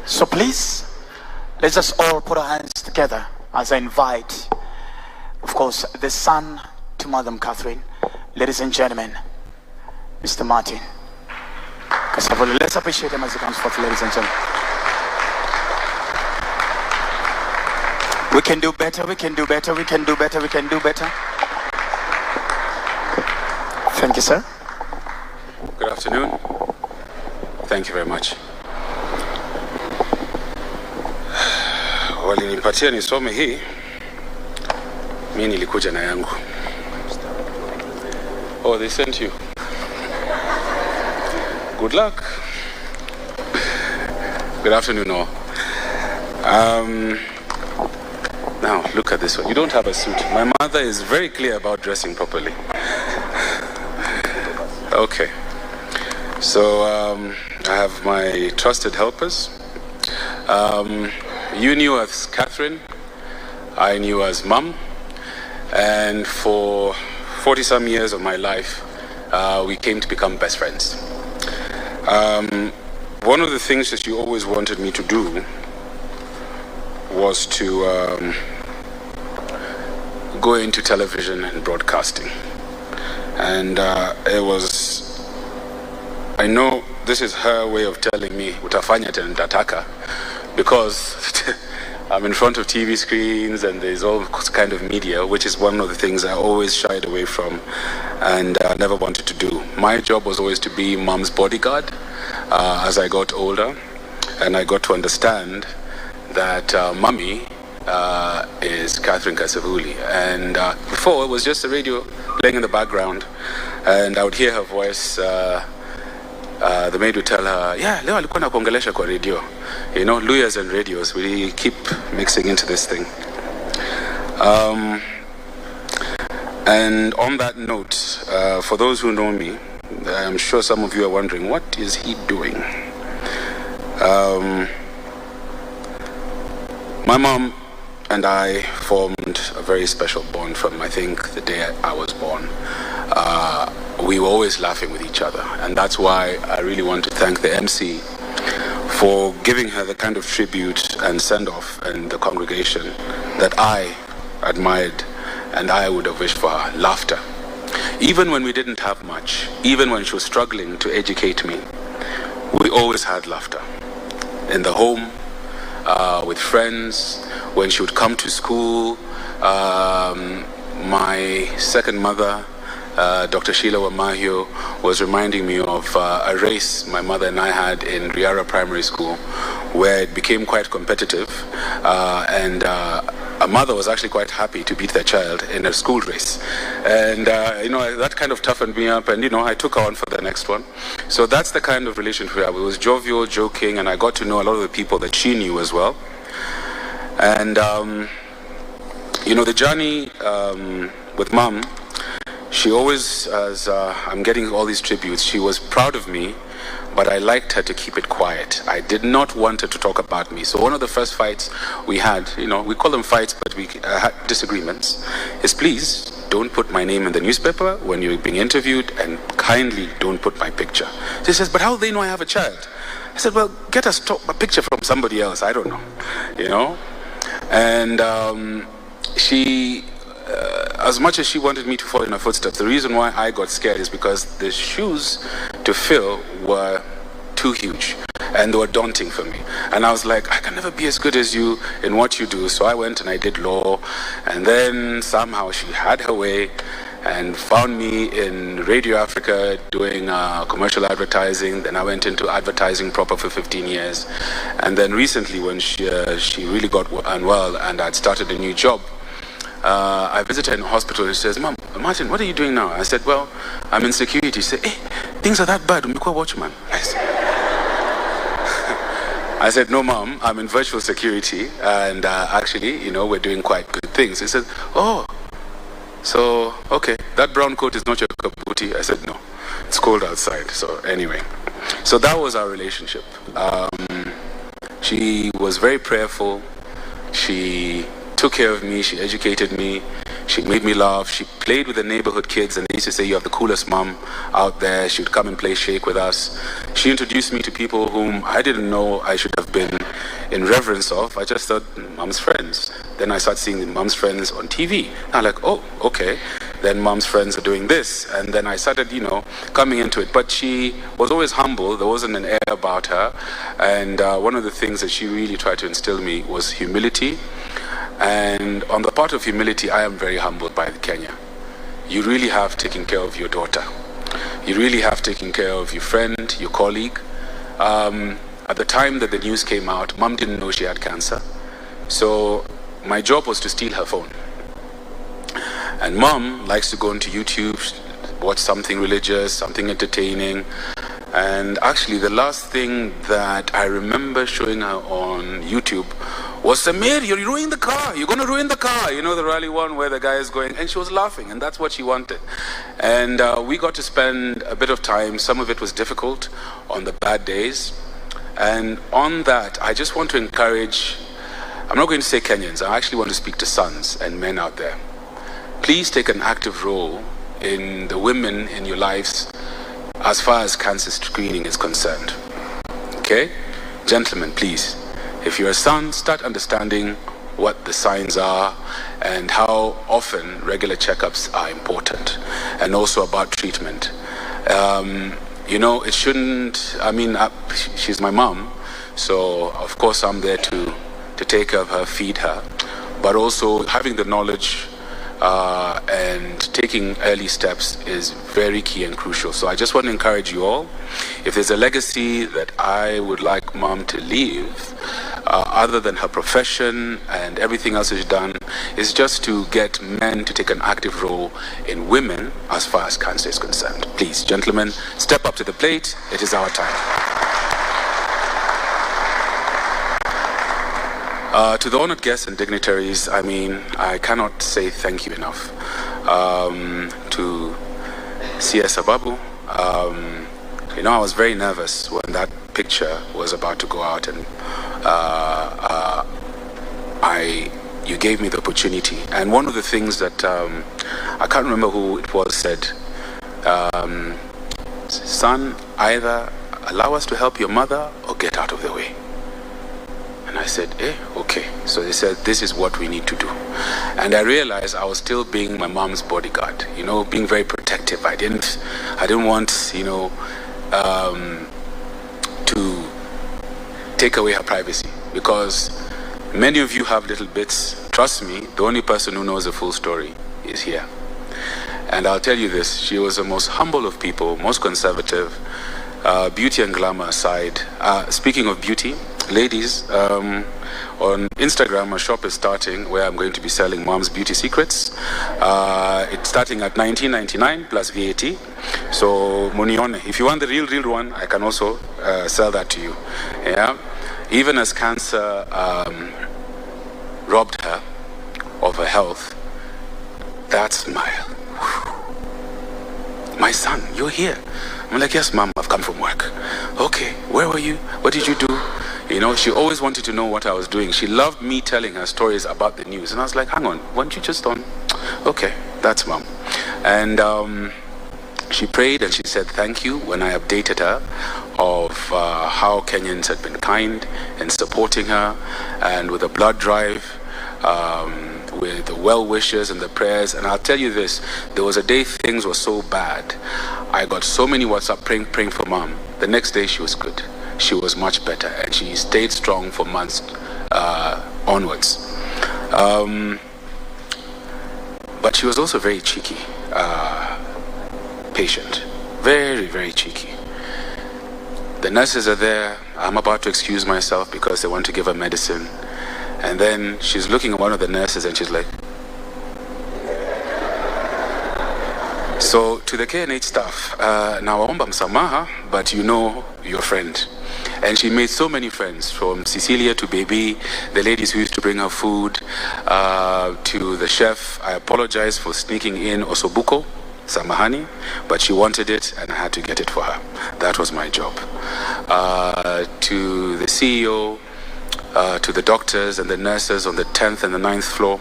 So please, let's just all put our hands together as I invite, of course, the son to Madam Catherine, ladies and gentlemen, Mr. Martin Kasavuli. Let's appreciate him as he comes forth, ladies and gentlemen. We can do better, we can do better, we can do better, we can do better. Thank you, sir. Good afternoon. Thank you very much. Walinipatia nisome hii, mimi nilikuja na yangu. Oh, they sent you. Good luck. Good afternoon, all. Now, look at this one. You don't have a suit. My mother is very clear about dressing properly. Okay. So, I have my trusted helpers. You knew as Catherine, I knew as Mum, and for 40-some years of my life, we came to become best friends. One of the things that you always wanted me to do was to go into television and broadcasting. And it was, I know this is her way of telling me, utafanya tena nitataka, because I'm in front of TV screens and there's all kind of media, which is one of the things I always shied away from and never wanted to do. My job was always to be Mom's bodyguard as I got older, and I got to understand that Mummy is Catherine Kasavuli. And before, it was just the radio playing in the background, and I would hear her voice. The maid would tell her, yeah, leo alikuwa na kuongelesha kwa radio. You know, lawyers and radios, we keep mixing into this thing. And on that note, for those who know me, I'm sure some of you are wondering, what is he doing? My mom and I formed a very special bond from, I think, the day I was born. We were always laughing with each other, and that's why I really want to thank the MC for giving her the kind of tribute and send-off and the congregation that I admired and I would have wished for her. Laughter. Even when we didn't have much, even when she was struggling to educate me, we always had laughter. In the home, with friends, when she would come to school. My second mother, Dr. Sheila Wamahio, was reminding me of a race my mother and I had in Riara Primary School, where it became quite competitive, and a mother was actually quite happy to beat their child in a school race. And, you know, that kind of toughened me up, and, you know, I took her on for the next one. So that's the kind of relationship we have. It was jovial, joking, and I got to know a lot of the people that she knew as well. And, you know, the journey with Mom, she always, as I'm getting all these tributes, she was proud of me, but I liked her to keep it quiet. I did not want her to talk about me. So one of the first fights we had, you know, we call them fights, but we had disagreements, is please don't put my name in the newspaper when you're being interviewed, and kindly don't put my picture. She says, but how do they know I have a child? I said, well, get a picture from somebody else. I don't know, you know? And she... as much as she wanted me to follow in her footsteps, the reason why I got scared is because the shoes to fill were too huge and they were daunting for me. And I was like, I can never be as good as you in what you do. So I went and I did law, and then somehow she had her way and found me in Radio Africa doing commercial advertising. Then I went into advertising proper for 15 years. And then recently, when she really got unwell and I'd started a new job, I visited her in the hospital. She says, Mom, Martin, what are you doing now? I said, well, I'm in security. She said, hey, things are that bad. Umekuwa watchman. I said, no, Mom, I'm in virtual security. And actually, you know, we're doing quite good things. He said, oh, so, okay, that brown coat is not your kabuti. I said, no, it's cold outside. So anyway, so that was our relationship. She was very prayerful. She took care of me, she educated me, she made me laugh, she played with the neighborhood kids, and they used to say, you have the coolest mom out there. She would come and play shake with us. She introduced me to people whom I didn't know I should have been in reverence of, I just thought, mom's friends. Then I started seeing mom's friends on TV. I'm like, oh, okay. Then mom's friends are doing this. And then I started, coming into it. But she was always humble. There wasn't an air about her. And one of the things that she really tried to instill me was humility. And on the part of humility, I am very humbled by Kenya. You really have taken care of your daughter. You really have taken care of your friend, your colleague. At the time that the news came out, mom didn't know she had cancer. So my job was to steal her phone. And mom likes to go into YouTube, watch something religious, something entertaining. And actually the last thing that I remember showing her on YouTube was, Samir, you're ruining the car. You're going to ruin the car. The rally one where the guy is going. And she was laughing, and that's what she wanted. And we got to spend a bit of time. Some of it was difficult on the bad days. And on that, I just want to encourage, I'm not going to say Kenyans, I actually want to speak to sons and men out there. Please take an active role in the women in your lives as far as cancer screening is concerned. Okay? Gentlemen, please. If you're a son, start understanding what the signs are and how often regular checkups are important, and also about treatment. It shouldn't, she's my mom, so of course I'm there to take care of her, feed her, but also having the knowledge and taking early steps is very key and crucial. So I just want to encourage you all, if there's a legacy that I would like mom to leave, other than her profession and everything else she's done, is just to get men to take an active role in women as far as cancer is concerned. Please, gentlemen, step up to the plate. It is our time. To the honored guests and dignitaries, I cannot say thank you enough. To CS Ababu, I was very nervous when that picture was about to go out, and you gave me the opportunity. And one of the things that I can't remember who it was said, son, either allow us to help your mother or get out of the way. And I said, okay. So they said, this is what we need to do. And I realized I was still being my mom's bodyguard, being very protective. I didn't want, to take away her privacy, because many of you have little bits. Trust me, the only person who knows the full story is here. And I'll tell you this, she was the most humble of people, most conservative, beauty and glamour aside. Speaking of beauty, ladies, on Instagram, a shop is starting where I'm going to be selling mom's beauty secrets. It's starting at $19.99 plus VAT. So, Munione, if you want the real one, I can also sell that to you. Yeah. Even as cancer robbed her of her health, that smile. My son, you're here. I'm like, yes, mom, I've come from work. Okay, where were you? What did you do? She always wanted to know what I was doing. She loved me telling her stories about the news. And I was like, hang on, weren't you just on? Okay, that's mom. And she prayed and she said thank you when I updated her of how Kenyans had been kind in supporting her, and with a blood drive, with the well wishes and the prayers. And I'll tell you this, there was a day things were so bad. I got so many WhatsApp praying for mom. The next day she was good. She was much better, and she stayed strong for months onwards. But she was also very cheeky patient. Very, very cheeky. The nurses are there. I'm about to excuse myself because they want to give her medicine. And then she's looking at one of the nurses and she's like... So to the KNH staff, nawaomba msamaha, but your friend. And she made so many friends, from Cecilia to Baby, the ladies who used to bring her food, to the chef. I apologize for sneaking in osobuko, samahani, but she wanted it and I had to get it for her. That was my job. To the CEO, to the doctors and the nurses on the 10th and the 9th floor,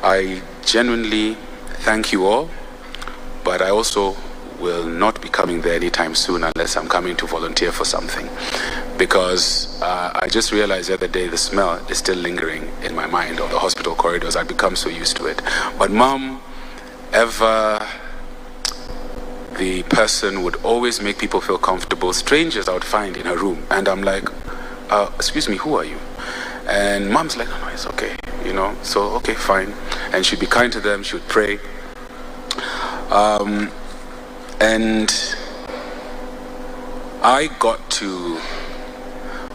I genuinely thank you all, but I also will not be coming there anytime soon unless I'm coming to volunteer for something. because I just realized the other day the smell is still lingering in my mind of the hospital corridors. I'd become so used to it. But Mom, ever the person, would always make people feel comfortable. Strangers I would find in her room, and I'm like, excuse me, who are you? And Mom's like, no, it's okay, you know, so okay, fine. And she'd be kind to them, she would pray. And I got to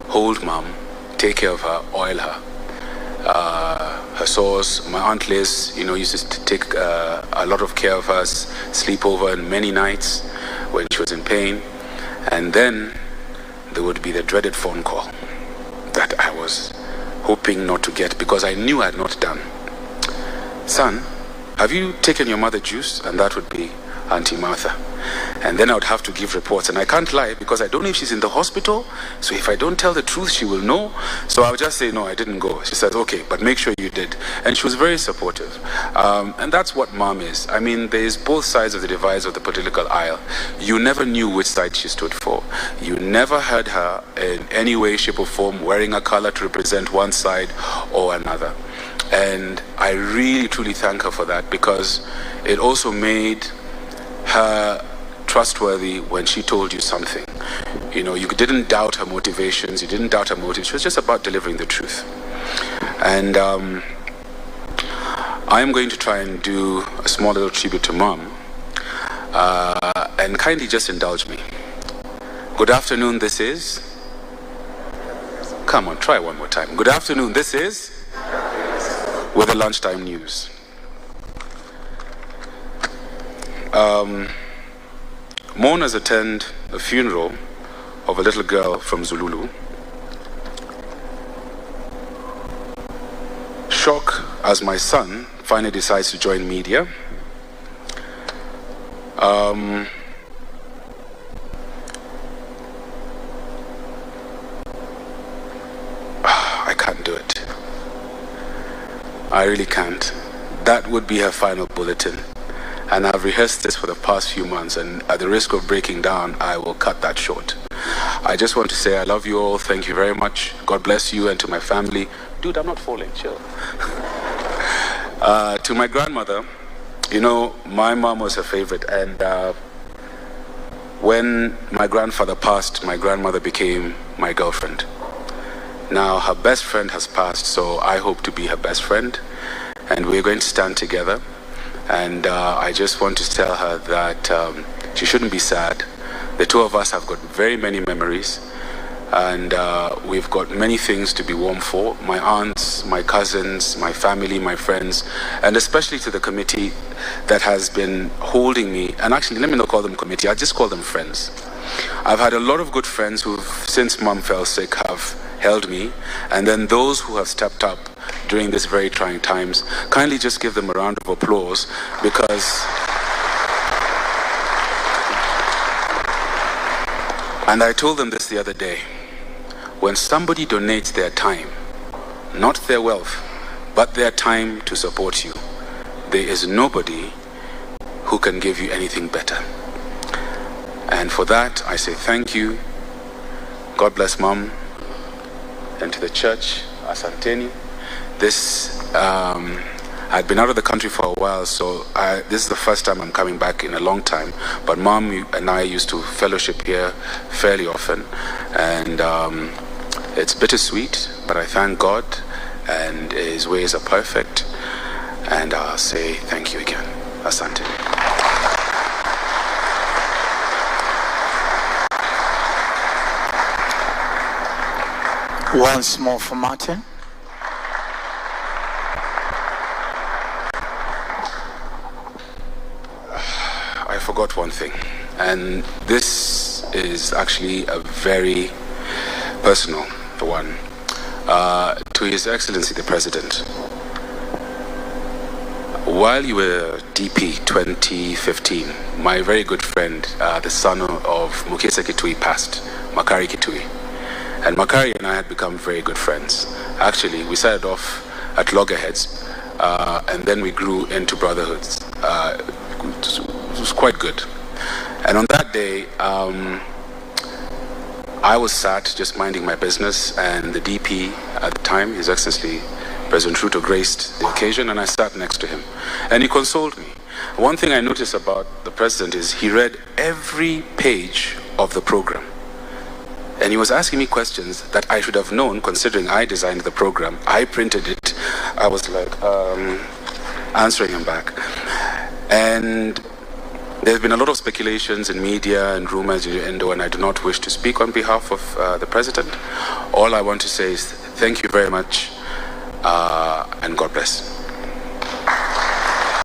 hold Mom, take care of her, oil her. Her sores. My Aunt Liz, you know, used to take a lot of care of her, sleep over many nights when she was in pain. And then there would be the dreaded phone call that I was hoping not to get, because I knew I had not done. Son, have you taken your mother juice? And that would be Auntie Martha. And then I would have to give reports, and I can't lie because I don't know if she's in the hospital, so if I don't tell the truth she will know. So I would just say, no, I didn't go. She says, okay, but make sure you did. And she was very supportive. And that's what Mom is. I mean, there's both sides of the divide of the political aisle. You never knew which side she stood for. You never heard her in any way, shape or form wearing a color to represent one side or another. And I really truly thank her for that, because it also made her trustworthy when she told you something. You know, you didn't doubt her motivations, you didn't doubt her motives. She was just about delivering the truth. And I'm going to try and do a small little tribute to Mom, and kindly just indulge me. Good afternoon, this is... Come on, try one more time. Good afternoon, this is... with the lunchtime news. Mourners attend a funeral of a little girl from Zululu. Shock as my son finally decides to join media. I can't do it. I really can't. That would be her final bulletin. And I've rehearsed this for the past few months, and at the risk of breaking down, I will cut that short. I just want to say I love you all. Thank you very much. God bless you, and to my family. Dude, I'm not falling. Chill. To my grandmother, you know, my mom was her favorite, and when my grandfather passed, my grandmother became my girlfriend. Now, her best friend has passed, so I hope to be her best friend, and we're going to stand together. And I just want to tell her that she shouldn't be sad. The two of us have got very many memories, and we've got many things to be warm for. My aunts, my cousins, my family, my friends, and especially to the committee that has been holding me. And actually, let me not call them committee, I just call them friends. I've had a lot of good friends who, since Mom fell sick, have held me, and then those who have stepped up during these very trying times, kindly just give them a round of applause, because and I told them this the other day, when somebody donates their time, not their wealth, but their time to support you, there is nobody who can give you anything better. And for that, I say thank you. God bless Mom, and to the church, asanteni. This, I'd been out of the country for a while, so this is the first time I'm coming back in a long time. But Mom and I used to fellowship here fairly often, and it's bittersweet, but I thank God, and His ways are perfect, and I'll say thank you again. Asante. Once more for Martin. I forgot one thing, and this is actually a very personal one. To His Excellency the President, while you were DP 2015, my very good friend, the son of Mukisa Kitui, passed, Makari Kitui. And Makari and I had become very good friends. Actually, we started off at loggerheads, and then we grew into brotherhoods. It was quite good. And on that day, I was sat just minding my business, and the DP at the time, His Excellency President Ruto, graced the occasion, and I sat next to him. And he consoled me. One thing I noticed about the president is he read every page of the program. And he was asking me questions that I should have known, considering I designed the program. I printed it. I was like, answering him back. And there's been a lot of speculations in media and rumors, and I do not wish to speak on behalf of the president. All I want to say is thank you very much, and God bless.